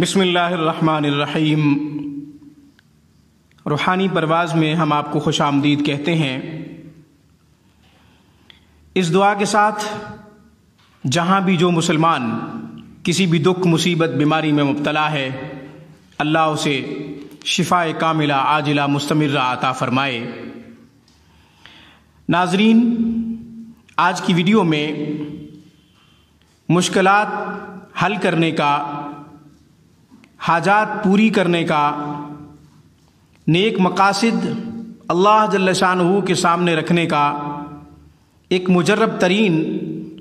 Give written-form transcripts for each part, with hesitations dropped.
بسم اللہ الرحمن الرحیم۔ روحانی پرواز میں ہم آپ کو خوش آمدید کہتے ہیں۔ اس دعا کے ساتھ جہاں بھی جو مسلمان کسی بھی دکھ مصیبت بیماری میں مبتلا ہے، اللہ اسے شفاء کاملہ عاجلہ مستمرہ عطا فرمائے۔ ناظرین، آج کی ویڈیو میں مشکلات حل کرنے کا، حاجات پوری کرنے کا، نیک مقاصد اللہ جل شانہ کے سامنے رکھنے کا ایک مجرب ترین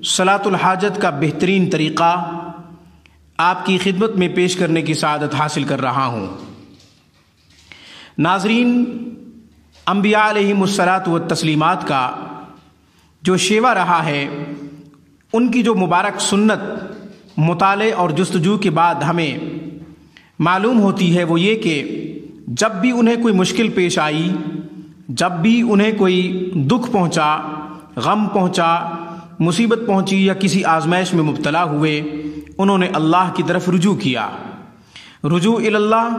صلاۃ الحاجت کا بہترین طریقہ آپ کی خدمت میں پیش کرنے کی سعادت حاصل کر رہا ہوں۔ ناظرین، انبیاء علیہم الصلاۃ والتسلیمات کا جو شیوا رہا ہے، ان کی جو مبارک سنت مطالعے اور جستجو کے بعد ہمیں معلوم ہوتی ہے، وہ یہ کہ جب بھی انہیں کوئی مشکل پیش آئی، جب بھی انہیں کوئی دکھ پہنچا، غم پہنچا، مصیبت پہنچی یا کسی آزمائش میں مبتلا ہوئے، انہوں نے اللہ کی طرف رجوع کیا۔ رجوع اللہ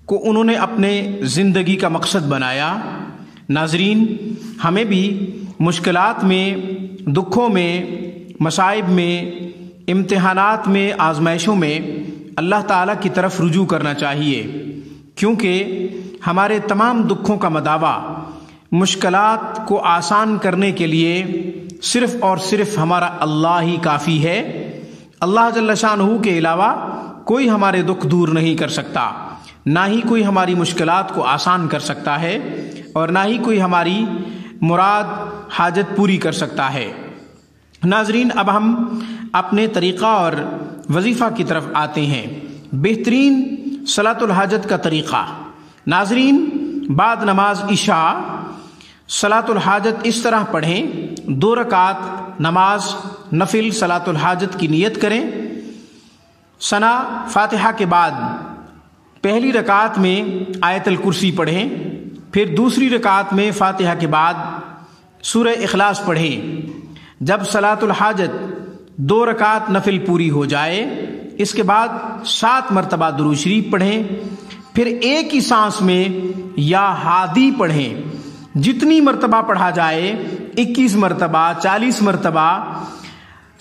کو انہوں نے اپنے زندگی کا مقصد بنایا۔ ناظرین، ہمیں بھی مشکلات میں، دکھوں میں، مصائب میں، امتحانات میں، آزمائشوں میں اللہ تعالیٰ کی طرف رجوع کرنا چاہیے، کیونکہ ہمارے تمام دکھوں کا مداوع، مشکلات کو آسان کرنے کے لیے صرف اور صرف ہمارا اللہ ہی کافی ہے۔ اللہ جل شانہ کے علاوہ کوئی ہمارے دکھ دور نہیں کر سکتا، نہ ہی کوئی ہماری مشکلات کو آسان کر سکتا ہے، اور نہ ہی کوئی ہماری مراد حاجت پوری کر سکتا ہے۔ ناظرین، اب ہم اپنے طریقہ اور وظیفہ کی طرف آتے ہیں۔ بہترین صلاۃ الحاجت کا طریقہ۔ ناظرین، بعد نماز عشاء صلاۃ الحاجت اس طرح پڑھیں: 2 رکعت نماز نفل صلاۃ الحاجت کی نیت کریں۔ ثنا فاتحہ کے بعد پہلی رکعت میں آیت الکرسی پڑھیں، پھر دوسری رکعت میں فاتحہ کے بعد سورہ اخلاص پڑھیں۔ جب صلاۃ الحاجت 2 رکعت نفل پوری ہو جائے، اس کے بعد 7 مرتبہ درود شریف پڑھیں، پھر ایک ہی سانس میں یا ہادی پڑھیں۔ جتنی مرتبہ پڑھا جائے، 21 مرتبہ، 40 مرتبہ،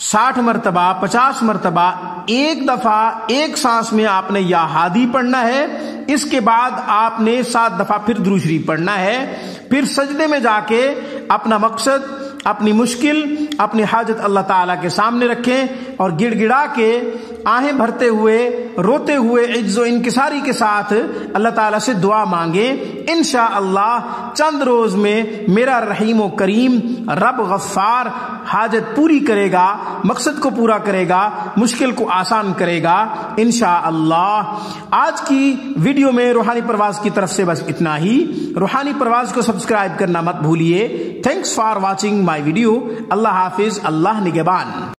60 مرتبہ، 50 مرتبہ، ایک دفعہ ایک سانس میں آپ نے یا ہادی پڑھنا ہے۔ اس کے بعد آپ نے 7 دفعہ پھر درود شریف پڑھنا ہے۔ پھر سجدے میں جا کے اپنا مقصد، اپنی مشکل، اپنی حاجت اللہ تعالیٰ کے سامنے رکھیں، اور گڑ گڑا کے، آہیں بھرتے ہوئے، روتے ہوئے، عجز و انکساری کے ساتھ اللہ تعالیٰ سے دعا مانگیں۔ انشاءاللہ چند روز میں میرا رحیم و کریم رب غفار حاجت پوری کرے گا، مقصد کو پورا کرے گا، مشکل کو آسان کرے گا انشاءاللہ۔ آج کی ویڈیو میں روحانی پرواز کی طرف سے بس اتنا ہی۔ روحانی پرواز کو سبسکرائب کرنا مت بھولیے۔ Thanks for watching my video. اللہ حافظ، اللہ نگہبان۔